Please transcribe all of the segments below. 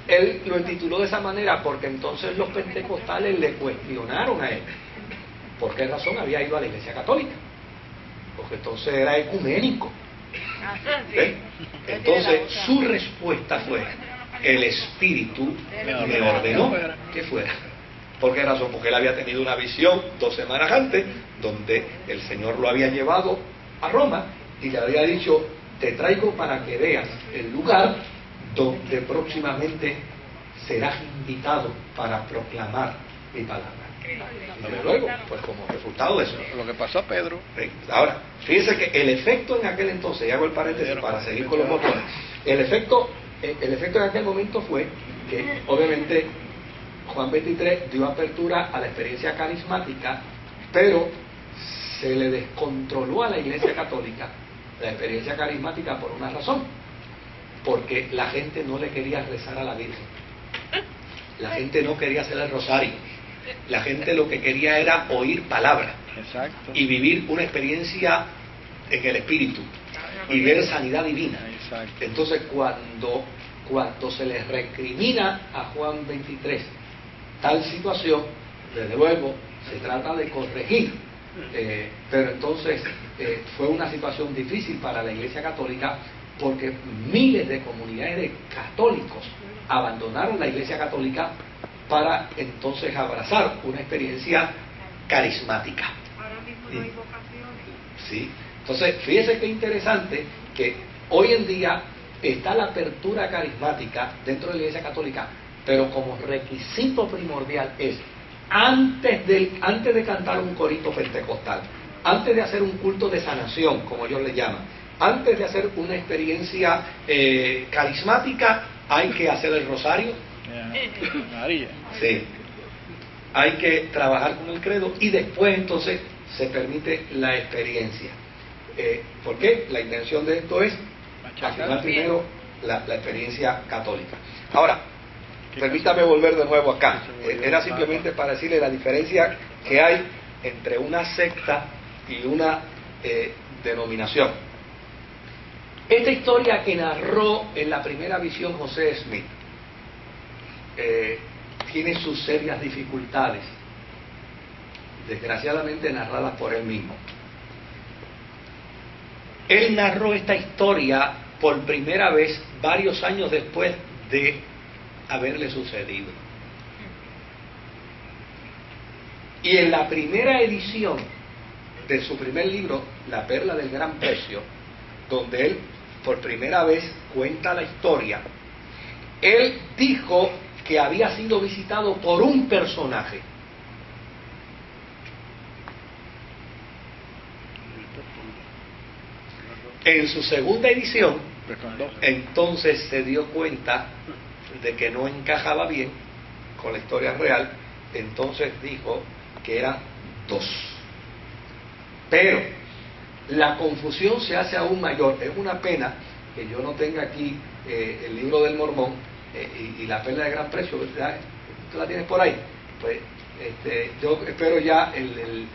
él lo intituló de esa manera porque entonces los pentecostales le cuestionaron a él por qué razón había ido a la Iglesia Católica, porque entonces era ecuménico. ¿Ves? Entonces su respuesta fue: el Espíritu me ordenó que fuera. ¿Por qué razón? Porque él había tenido una visión 2 semanas antes, donde el Señor lo había llevado a Roma y le había dicho: te traigo para que veas el lugar donde próximamente serás invitado para proclamar mi palabra. Y luego, pues como resultado de eso, Lo que pasó a Pedro. ahora, fíjense que el efecto en aquel entonces, y hago el paréntesis para seguir con los motores, el efecto en aquel momento fue que obviamente Juan 23 dio apertura a la experiencia carismática, pero se le descontroló a la Iglesia Católica la experiencia carismática por una razón: porque la gente no le quería rezar a la Virgen, la gente no quería hacer el rosario, la gente lo que quería era oír palabra. Exacto. Y vivir una experiencia en el Espíritu y ver sanidad divina. Exacto. Entonces cuando se les recrimina a Juan 23 tal situación, desde luego se trata de corregir, pero entonces fue una situación difícil para la Iglesia Católica, porque miles de comunidades de católicos abandonaron la Iglesia Católica para entonces abrazar una experiencia carismática. Ahora mismo no hay vocaciones. Sí. Entonces, fíjese qué interesante que hoy en día está la apertura carismática dentro de la Iglesia Católica, pero como requisito primordial es antes de cantar un corito pentecostal, antes de hacer un culto de sanación, como ellos le llaman, antes de hacer una experiencia carismática, hay que hacer el rosario. María. Sí. Hay que trabajar con el credo y después entonces se permite la experiencia. ¿Por qué? La intención de esto es afirmar primero la experiencia católica. Ahora, permítame volver de nuevo acá. Era simplemente para decirle la diferencia que hay entre una secta y una denominación. Esta historia que narró en la primera visión José Smith tiene sus serias dificultades, desgraciadamente narradas por él mismo. Él narró esta historia por primera vez varios años después de haberle sucedido. Y en la primera edición de su primer libro, La Perla del Gran Precio, donde él por primera vez cuenta la historia, él dijo que había sido visitado por un personaje. En su segunda edición, entonces se dio cuenta de que no encajaba bien con la historia real, entonces dijo que eran 2. Pero la confusión se hace aún mayor. Es una pena que yo no tenga aquí el libro del Mormón y la Perla de Gran Precio. ¿Verdad? ¿Tú la tienes por ahí? Pues yo espero ya el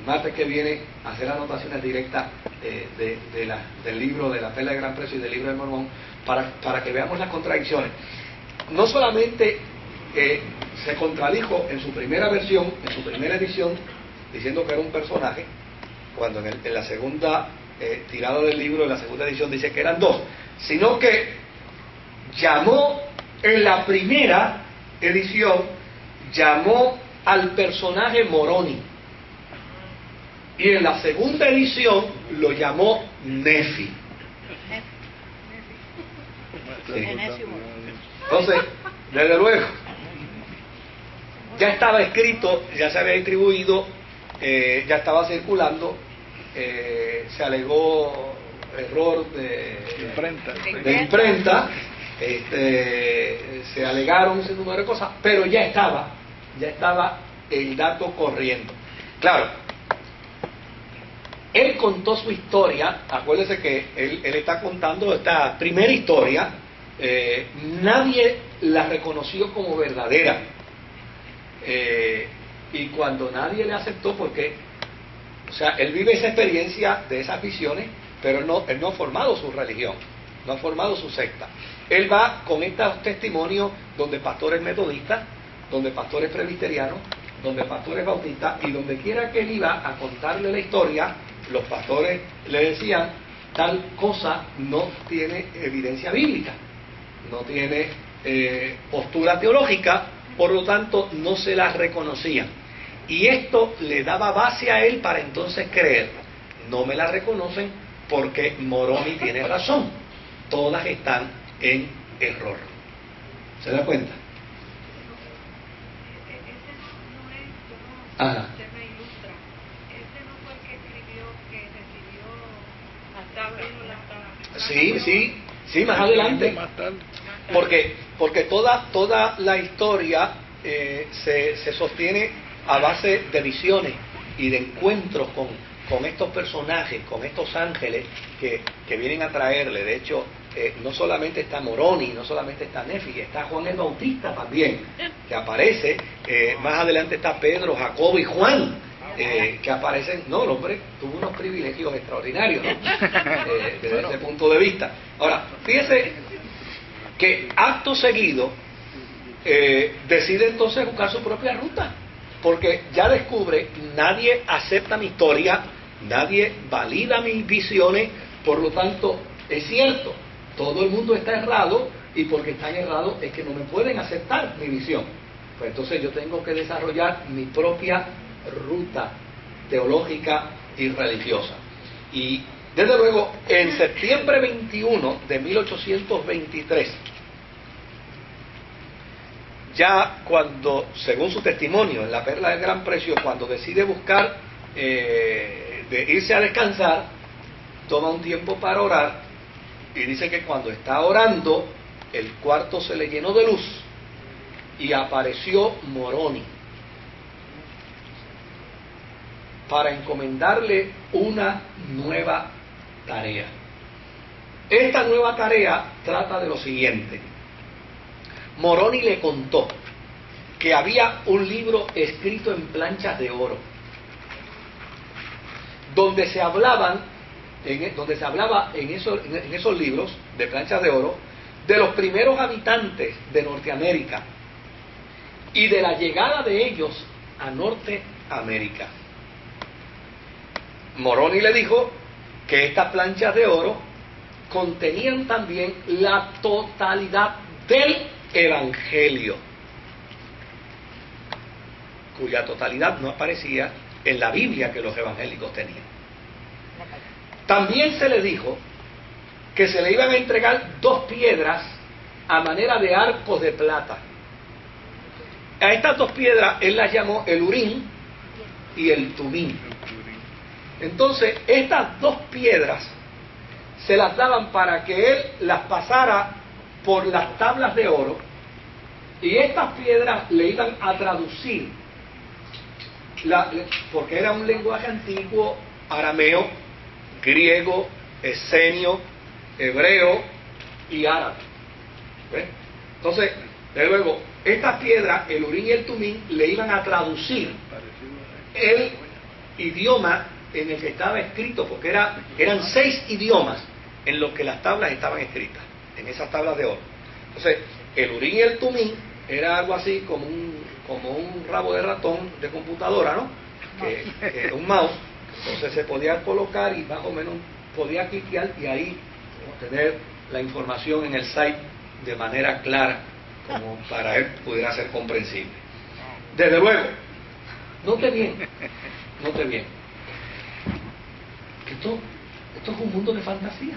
martes que viene hacer anotaciones directas del libro de la Perla de Gran Precio y del libro del Mormón para que veamos las contradicciones. No solamente se contradijo en su primera versión, en su primera edición, diciendo que era un personaje, cuando en la segunda tirada del libro, en la segunda edición, dice que eran 2, sino que llamó en la primera edición, llamó al personaje Moroni, y en la segunda edición lo llamó Nefi. Sí. Entonces, desde luego, ya estaba escrito, ya se había distribuido, ya estaba circulando, se alegó error de imprenta, se alegaron ese número de cosas, pero ya estaba el dato corriendo. Claro, él contó su historia. Acuérdese que él está contando esta primera historia, nadie la reconoció como verdadera, y cuando nadie le aceptó, porque o sea, él vive esa experiencia de esas visiones, pero él no ha formado su religión, no ha formado su secta. él va con estos testimonios donde pastores metodistas, donde pastores presbiterianos, donde pastores bautistas, y donde quiera que él iba a contarle la historia, los pastores le decían, tal cosa no tiene evidencia bíblica, no tiene postura teológica, por lo tanto no se la reconocían. Y esto le daba base a él para entonces creer, no me la reconocen porque Moroni tiene razón, todas están en error. ¿Se da cuenta? Ese no es, yo no, Ajá. usted me ilustra. Ese no fue el que escribió, que recibió hasta abriendo Sí, más adelante. Más tarde. Porque toda la historia se sostiene a base de visiones y de encuentros con estos personajes, con estos ángeles que vienen a traerle. De hecho, no solamente está Moroni, no solamente está Nefi, está Juan el Bautista también, que aparece. Más adelante está Pedro, Jacobo y Juan, que aparecen. No, el hombre tuvo unos privilegios extraordinarios, ¿no? Desde ese punto de vista. Ahora, fíjese que acto seguido decide entonces buscar su propia ruta, porque ya descubre, nadie acepta mi historia, nadie valida mis visiones, por lo tanto es cierto, todo el mundo está errado, y porque están errados es que no me pueden aceptar mi visión. Pues entonces yo tengo que desarrollar mi propia ruta teológica y religiosa. Y desde luego, en septiembre 21 de 1823, ya cuando, según su testimonio en la Perla del Gran Precio, cuando decide buscar de irse a descansar, toma un tiempo para orar, y dice que cuando está orando, el cuarto se le llenó de luz y apareció Moroni para encomendarle una nueva tarea. Esta nueva tarea trata de lo siguiente. Moroni le contó que había un libro escrito en planchas de oro, donde se hablaba en esos libros de planchas de oro de los primeros habitantes de Norteamérica y de la llegada de ellos a Norteamérica. Moroni le dijo que estas planchas de oro contenían también la totalidad del Evangelio, cuya totalidad no aparecía en la Biblia que los evangélicos tenían. También se le dijo que se le iban a entregar 2 piedras a manera de arcos de plata. A estas 2 piedras él las llamó el Urim y el Tumim. Entonces, estas 2 piedras se las daban para que él las pasara por las tablas de oro, y estas piedras le iban a traducir, porque era un lenguaje antiguo, arameo, griego, esenio, hebreo y árabe. ¿Ves? Entonces, de luego, estas piedras, el Urim y el Tumim, le iban a traducir el idioma en el que estaba escrito, porque eran 6 idiomas en los que las tablas estaban escritas, en esas tablas de oro. Entonces, el Urim y el Tumim era algo así como un rabo de ratón de computadora, ¿no? Que un mouse. Entonces se podía colocar y más o menos podía cliquear y ahí obtener la información en el site de manera clara, como para él pudiera ser comprensible. Desde luego, note bien, que esto es un mundo de fantasía.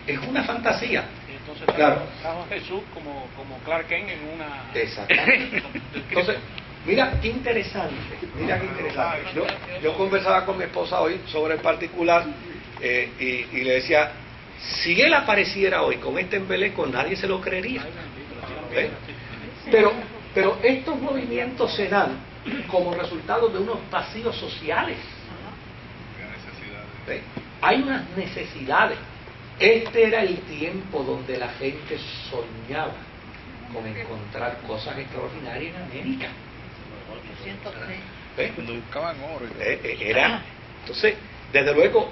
Es una fantasía. Y entonces Claro. trajo a Jesús como Clark Kent en una... Exactamente. Entonces, mira qué interesante. Yo conversaba con mi esposa hoy sobre el particular y le decía, si él apareciera hoy con este embeleco, nadie se lo creería. ¿Ves? Pero estos movimientos se dan como resultado de unos vacíos sociales. ¿Ves? Hay unas necesidades. Este era el tiempo donde la gente soñaba con encontrar cosas extraordinarias en América. ¿Ves? Cuando buscaban oro. Entonces, desde luego,